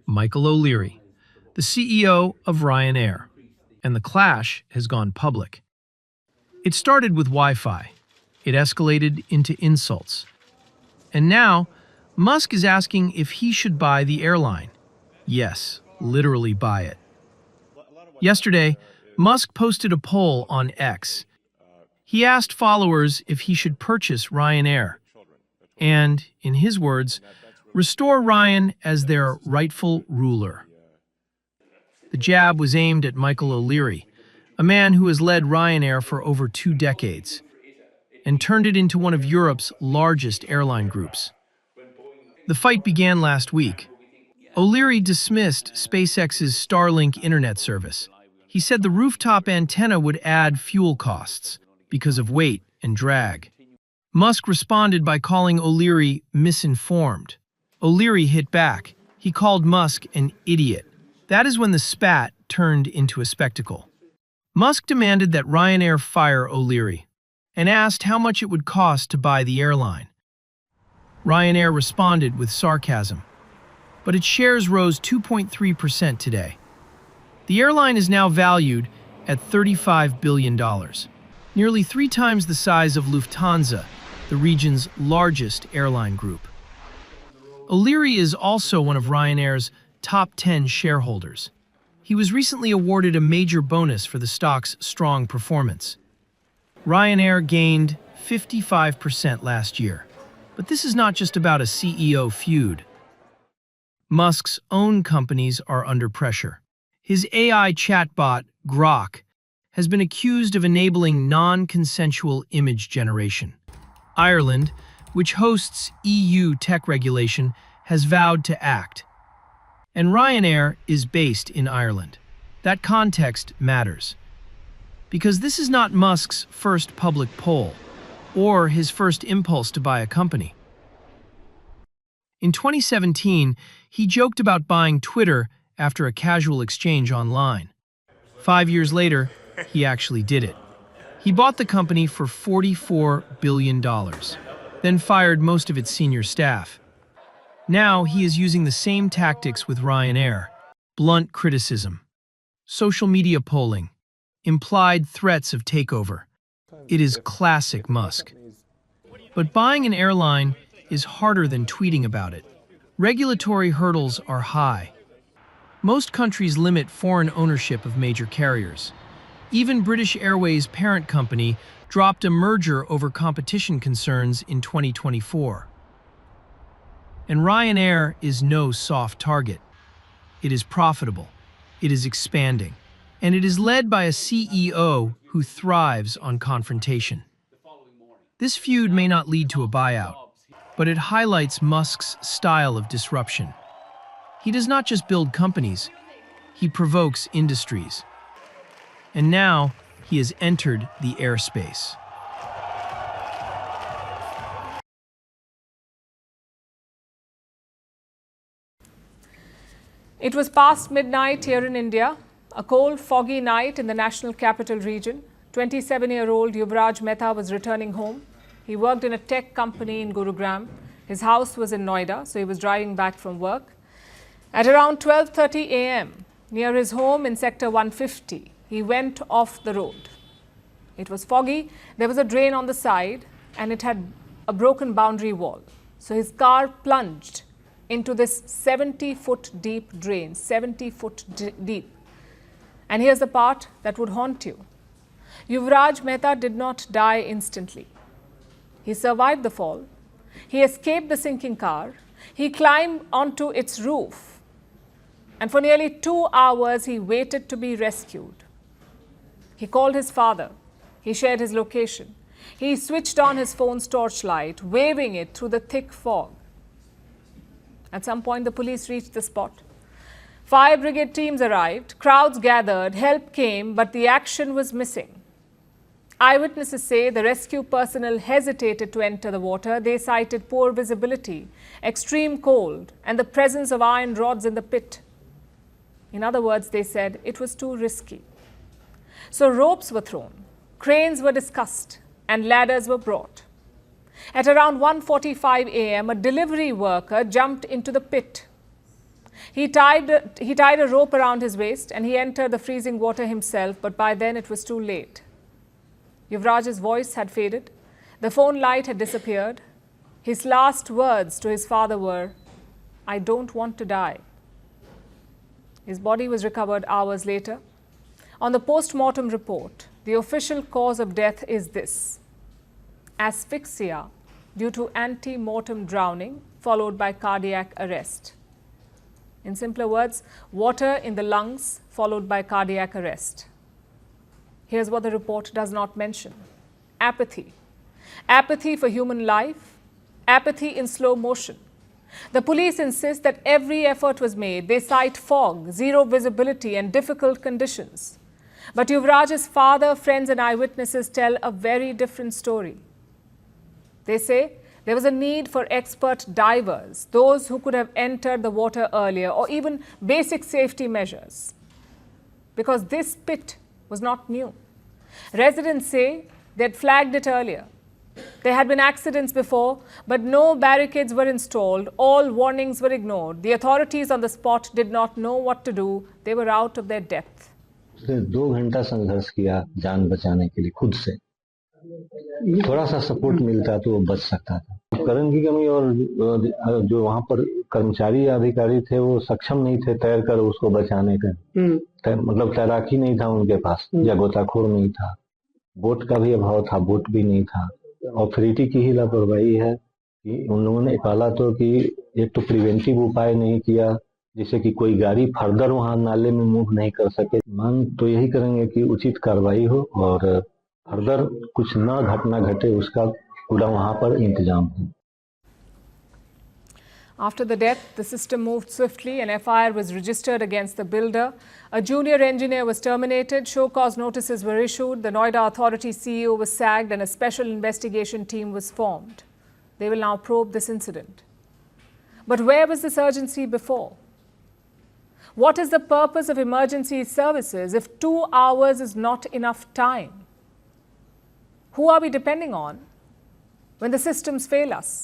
Michael O'Leary, the CEO of Ryanair, and the clash has gone public. It started with Wi-Fi. It escalated into insults. And now, Musk is asking if he should buy the airline. Yes, literally buy it. Yesterday, Musk posted a poll on X. He asked followers if he should purchase Ryanair and, in his words, restore Ryan as their rightful ruler. The jab was aimed at Michael O'Leary, a man who has led Ryanair for over 2 decades and turned it into one of Europe's largest airline groups. The fight began last week. O'Leary dismissed SpaceX's Starlink internet service. He said the rooftop antenna would add fuel costs because of weight and drag. Musk responded by calling O'Leary misinformed. O'Leary hit back. He called Musk an idiot. That is when the spat turned into a spectacle. Musk demanded that Ryanair fire O'Leary and asked how much it would cost to buy the airline. Ryanair responded with sarcasm, but its shares rose 2.3% today. The airline is now valued at $35 billion, nearly 3 times the size of Lufthansa, the region's largest airline group. O'Leary is also one of Ryanair's top 10 shareholders. He was recently awarded a major bonus for the stock's strong performance. Ryanair gained 55% last year. But this is not just about a CEO feud. Musk's own companies are under pressure. His AI chatbot, Grok, has been accused of enabling non-consensual image generation. Ireland, which hosts EU tech regulation, has vowed to act. And Ryanair is based in Ireland. That context matters. Because this is not Musk's first public poll, or his first impulse to buy a company. In 2017, he joked about buying Twitter after a casual exchange online. 5 years later, he actually did it. He bought the company for $44 billion, then fired most of its senior staff. Now he is using the same tactics with Ryanair: blunt criticism, social media polling, implied threats of takeover. It is classic Musk. But buying an airline is harder than tweeting about it. Regulatory hurdles are high. Most countries limit foreign ownership of major carriers. Even British Airways' parent company dropped a merger over competition concerns in 2024. And Ryanair is no soft target. It is profitable. It is expanding. And it is led by a CEO who thrives on confrontation. This feud may not lead to a buyout, but it highlights Musk's style of disruption. He does not just build companies, he provokes industries. And now he has entered the airspace. It was past midnight here in India, a cold, foggy night in the national capital region. 27-year-old Yuvraj Mehta was returning home. He worked in a tech company in Gurugram. His house was in Noida, so he was driving back from work. At around 12:30 a.m., near his home in Sector 150, he went off the road. It was foggy, there was a drain on the side, and it had a broken boundary wall. So his car plunged into this 70-foot deep drain, 70-foot deep. And here's the part that would haunt you. Yuvraj Mehta did not die instantly. He survived the fall. He escaped the sinking car. He climbed onto its roof. And for nearly 2 hours, he waited to be rescued. He called his father. He shared his location. He switched on his phone's torchlight, waving it through the thick fog. At some point, the police reached the spot. Fire brigade teams arrived, crowds gathered, help came, but the action was missing. Eyewitnesses say the rescue personnel hesitated to enter the water. They cited poor visibility, extreme cold, and the presence of iron rods in the pit. In other words, they said it was too risky. So ropes were thrown, cranes were discussed, and ladders were brought. At around 1:45 a.m., a delivery worker jumped into the pit. He tied a rope around his waist and he entered the freezing water himself, but by then it was too late. Yuvraj's voice had faded. The phone light had disappeared. His last words to his father were, "I don't want to die." His body was recovered hours later. On the post-mortem report, the official cause of death is this: asphyxia due to ante-mortem drowning followed by cardiac arrest. In simpler words, water in the lungs followed by cardiac arrest. Here's what the report does not mention: apathy. Apathy for human life, apathy in slow motion. The police insist that every effort was made. They cite fog, zero visibility, and difficult conditions. But Yuvraj's father, friends, and eyewitnesses tell a very different story. They say there was a need for expert divers, those who could have entered the water earlier, or even basic safety measures, because this pit was not new. Residents say they had flagged it earlier. There had been accidents before, but no barricades were installed. All warnings were ignored. The authorities on the spot did not know what to do. They were out of their depth. उसने 2 घंटा संघर्ष किया जान बचाने के लिए खुद से। थोड़ा सा सपोर्ट मिलता तो वो बच सकता था। उपकरण की कमी और जो वहाँ पर कर्मचारी या अधिकारी थे वो सक्षम नहीं थे तैर कर उसको बचाने का। मतलब तैराकी नहीं था उनके पास या गोताखोर नहीं था। बोट का भी अभाव था, बोट भी नहीं था। ऑथोरिटी की ही लापरवाही है कि उन लोगों ने पहला तो कि एक तो प्रिवेंटिव उपाय नहीं किया, जिससे कि कोई गाड़ी फर्दर वहां नाले में मूव नहीं कर सके। मांग तो यही करेंगे कि उचित कार्रवाई हो और फर्दर कुछ न घटना घटे उसका पूरा वहां पर इंतजाम हो। After the death, the system moved swiftly. An FIR was registered against the builder. A junior engineer was terminated. Show cause notices were issued. The Noida Authority CEO was sacked and a special investigation team was formed. They will now probe this incident. But where was this urgency before? What is the purpose of emergency services if 2 hours is not enough time? Who are we depending on when the systems fail us?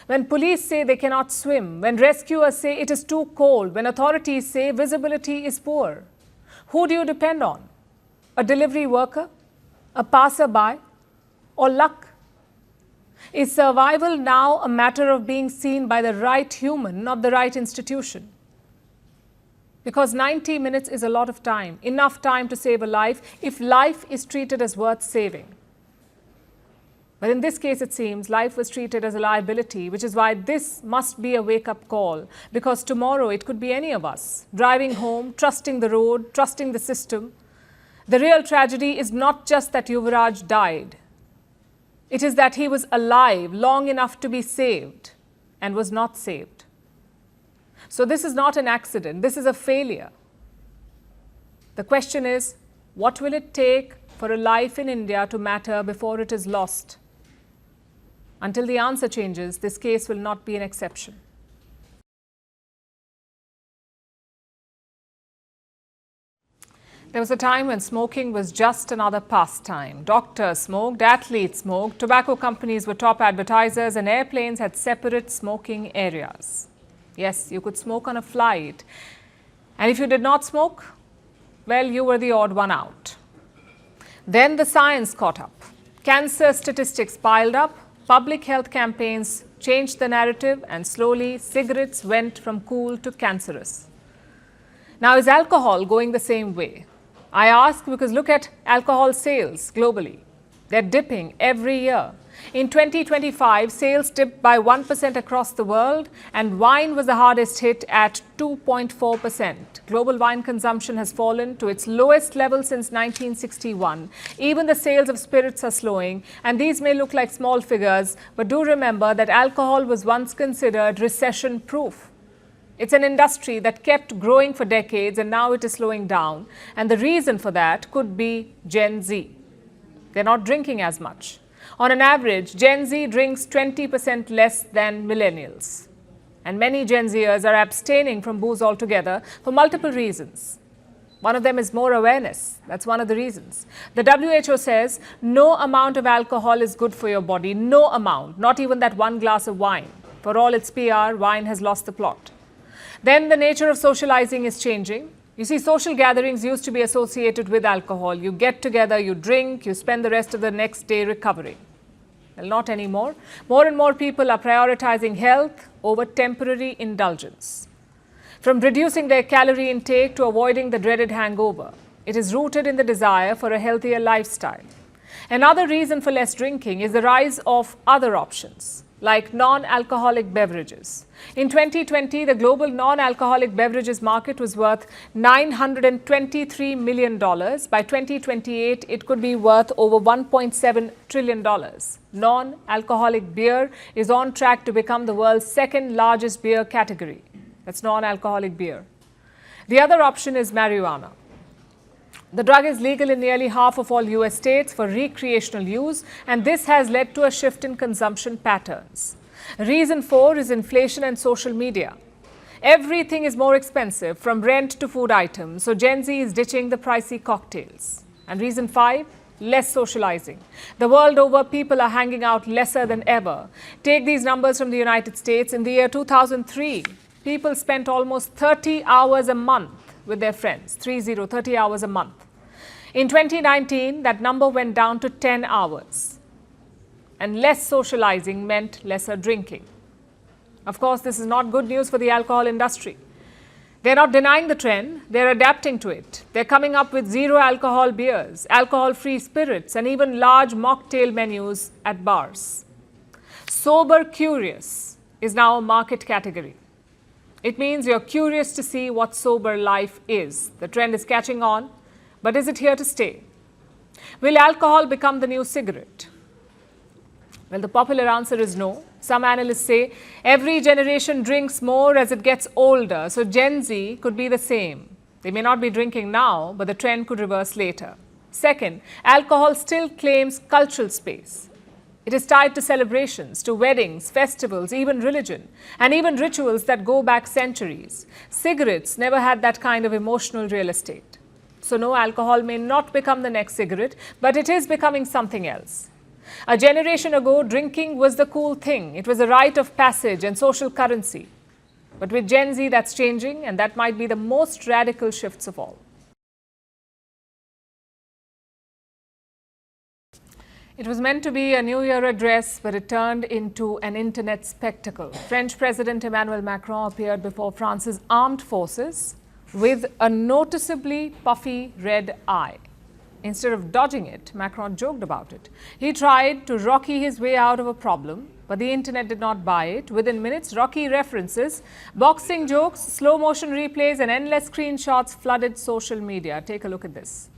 When police say they cannot swim, when rescuers say it is too cold, when authorities say visibility is poor, who do you depend on? A delivery worker? A passerby? Or luck? Is survival now a matter of being seen by the right human, not the right institution? Because 90 minutes is a lot of time, enough time to save a life if life is treated as worth saving. But in this case, it seems life was treated as a liability, which is why this must be a wake-up call, because tomorrow it could be any of us, driving home, trusting the road, trusting the system. The real tragedy is not just that Yuvraj died. It is that he was alive long enough to be saved and was not saved. So this is not an accident. This is a failure. The question is, what will it take for a life in India to matter before it is lost? Until the answer changes, this case will not be an exception. There was a time when smoking was just another pastime. Doctors smoked, athletes smoked, tobacco companies were top advertisers, and airplanes had separate smoking areas. Yes, you could smoke on a flight. And if you did not smoke, well, you were the odd one out. Then the science caught up. Cancer statistics piled up. Public health campaigns changed the narrative, and slowly cigarettes went from cool to cancerous. Now, is alcohol going the same way? I ask because look at alcohol sales globally. They're dipping every year. In 2025, sales dipped by 1% across the world, and wine was the hardest hit at 2.4%. Global wine consumption has fallen to its lowest level since 1961. Even the sales of spirits are slowing, and these may look like small figures, but do remember that alcohol was once considered recession-proof. It's an industry that kept growing for decades, and now it is slowing down. And the reason for that could be Gen Z. They're not drinking as much. On an average, Gen Z drinks 20% less than millennials. And many Gen Zers are abstaining from booze altogether for multiple reasons. One of them is more awareness. That's one of the reasons. The WHO says no amount of alcohol is good for your body. No amount, not even that one glass of wine. For all its PR, wine has lost the plot. Then the nature of socializing is changing. You see, social gatherings used to be associated with alcohol. You get together, you drink, you spend the rest of the next day recovering. Well, not anymore. More and more people are prioritizing health over temporary indulgence. From reducing their calorie intake to avoiding the dreaded hangover, it is rooted in the desire for a healthier lifestyle. Another reason for less drinking is the rise of other options, like non-alcoholic beverages. In 2020, the global non-alcoholic beverages market was worth $923 million. By 2028, it could be worth over $1.7 trillion. Non-alcoholic beer is on track to become the world's second largest beer category. That's non-alcoholic beer. The other option is marijuana. The drug is legal in nearly half of all US states for recreational use, and this has led to a shift in consumption patterns. Reason 4 is inflation and social media. Everything is more expensive, from rent to food items, so Gen Z is ditching the pricey cocktails. And reason 5, less socializing. The world over, people are hanging out lesser than ever. Take these numbers from the United States. In the year 2003, people spent almost 30 hours a month with their friends, 30 hours a month. In 2019, that number went down to 10 hours. And less socializing meant lesser drinking. Of course, this is not good news for the alcohol industry. They're not denying the trend, they're adapting to it. They're coming up with zero alcohol beers, alcohol-free spirits, and even large mocktail menus at bars. Sober curious is now a market category. It means you're curious to see what sober life is. The trend is catching on, but is it here to stay? Will alcohol become the new cigarette? Well, the popular answer is no. Some analysts say every generation drinks more as it gets older, so Gen Z could be the same. They may not be drinking now, but the trend could reverse later. Second, alcohol still claims cultural space. It is tied to celebrations, to weddings, festivals, even religion, and even rituals that go back centuries. Cigarettes never had that kind of emotional real estate. So no, alcohol may not become the next cigarette, but it is becoming something else. A generation ago, drinking was the cool thing. It was a rite of passage and social currency. But with Gen Z, that's changing, and that might be the most radical shifts of all. It was meant to be a New Year address, but it turned into an internet spectacle. French President Emmanuel Macron appeared before France's armed forces with a noticeably puffy red eye. Instead of dodging it, Macron joked about it. He tried to Rocky his way out of a problem, but the internet did not buy it. Within minutes, Rocky references, boxing jokes, slow motion replays, and endless screenshots flooded social media. Take a look at this.